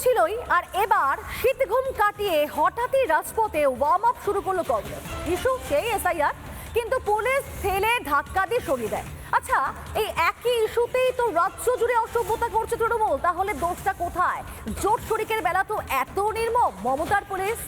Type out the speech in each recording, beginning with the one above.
ছিলই, আর এবার শীত ঘুম কাটিয়ে হঠাৎই রাজপথে ওয়ার্ম আপ শুরু করলো কংগ্রেস। ইস্যু সেই এসআইআর, কিন্তু পুলিশ ঠেলে ধাক্কা দিয়ে সরিয়ে দেয়। আচ্ছা, এই একই ইস্যুতেই তো রাজ্য জুড়ে অসভ্যতা করছে তৃণমূল, তাহলে দোষটা কোথায়? জোট শরিকের বেলা তো এত নির্মম মমতার পুলিশ।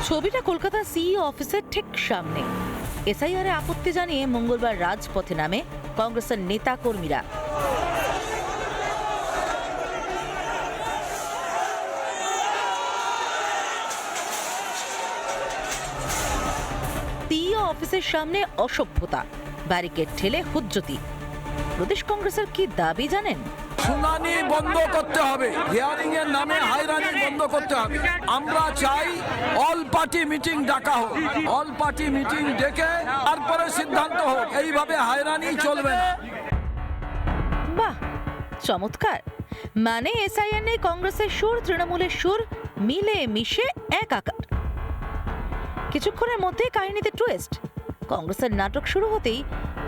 ছবিটা কলকাতা সিইও অফিসের ঠিক সামনে। এসআইআর এ আপত্তি জানিয়ে মঙ্গলবার রাজপথে নামে কংগ্রেসের নেতা কর্মীরা। সিইও অফিসের সামনে অসভ্যতা, ব্যারিকেড ঠেলে হুজ্জতি। প্রদেশ কংগ্রেসের কি দাবি জানেন? শুনানি বন্ধ করতে হবে, হিয়ারিং এর নামে হয়রানি বন্ধ করতে হবে। আমরা চাই অল পার্টি মিটিং ডাকা হোক, অল পার্টি মিটিং ডেকে তারপরে সিদ্ধান্ত হোক। এইভাবে হয়রানি চলবে না। বাহ, চমৎকার। মানে এসআইআর নিয়ে কংগ্রেসের সুর, তৃণমূলের সুর মিলে মিশে একাকার। কিছুক্ষণের মধ্যেই কাহিনীতে টুইস্ট। কংগ্রেসের নাটক শুরু হতেই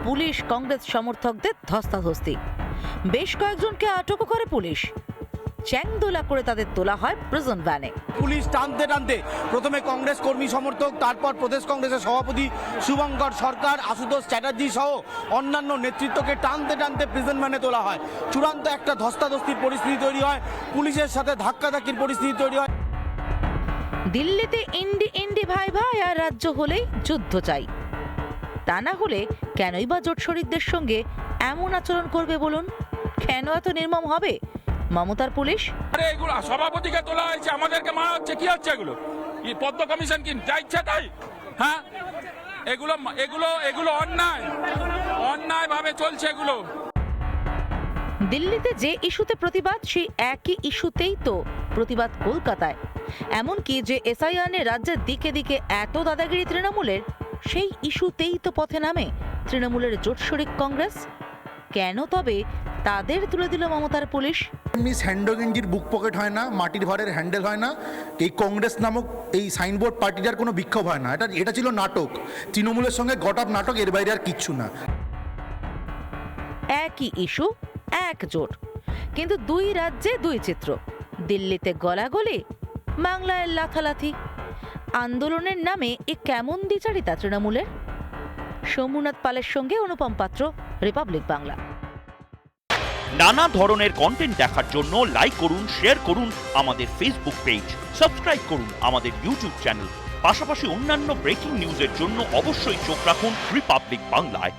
পুলিশ কংগ্রেস সমর্থকদের ধস্তাধস্তি। বেশ কয়েকজনকে আটকও করে পুলিশ। চ্যাংদোলা করে তাদের তোলা হয় প্রিজন ভ্যানে। পুলিশ টানতে টানতে প্রথমে কংগ্রেস কর্মী সমর্থক, তারপর প্রদেশ কংগ্রেসের সভাপতি শুভঙ্কর সরকার, আশুতোষ চ্যাটার্জি সহ অন্যান্য নেতৃত্বকে টানতে টানতে প্রিজন ভ্যানে তোলা হয়। চূড়ান্ত একটা ধস্তাধস্তির পরিস্থিতি তৈরি হয়, পুলিশের সাথে ধাক্কাধাক্কির পরিস্থিতি তৈরি হয়। দিল্লিতে ইন্ডি ইন্ডি ভাই ভাই, আর রাজ্য হলেই যুদ্ধ চাই। তা না হলে কেনই বা জোট শরিকদের সঙ্গে এমন আচরণ করবে বলুন? কেন এত নির্মম হবে মমতার পুলিশ? আরে এগুলো সভাপতিকে তোলা হয়েছে, আমাদেরকে মারা হচ্ছে। কি হচ্ছে এগুলো? কি পদ্ম কমিশন কি যা ইচ্ছা তাই? হ্যাঁ, এগুলো এগুলো এগুলো অন্যায়, অন্যায় ভাবে চলছে এগুলো। দিল্লিতে যে ইস্যুতে প্রতিবাদ, সেই একই ইস্যুতেই তো প্রতিবাদ কলকাতায়। এমনকি যে এসআইআর নিয়ে রাজ্যের দিকে দিকে এত দাদাগিরি তৃণমূলের, সেই ইস্যুতেই তো পথে নামে তৃণমূলের জোট শরিক কংগ্রেস। কেন তবে তাদের তুলে দিল মমতার পুলিশ? এমনি স্যান্ডো গেঞ্জির বুক পকেট হয় না, মাটির ভারের হ্যান্ডেল হয় না। এই কংগ্রেস নামক এই সাইনবোর্ড পার্টিটার কোনো বিক্ষোভ হয় না। এটা ছিল নাটক, তৃণমূলের সঙ্গে গট নাটক, এর বাইরে আর কিচ্ছু না। একই ইস্যু, এক জোট, কিন্তু দুই রাজ্যে দুই চিত্র। দিল্লিতে গলাগলি, বাংলায় লাথালাথি। আন্দোলনের নামে এ কেমন দ্বিচারিতা তৃণমূলের? সোমনাথ পালের সঙ্গে অনুপম পাত্র, রিপাবলিক বাংলা। নানা ধরনের কন্টেন্ট দেখার জন্য লাইক করুন, শেয়ার করুন আমাদের ফেসবুক পেজ, সাবস্ক্রাইব করুন আমাদের ইউটিউব চ্যানেল। পাশাপাশি অন্যান্য ব্রেকিং নিউজের জন্য অবশ্যই চোখ রাখুন রিপাবলিক বাংলায়।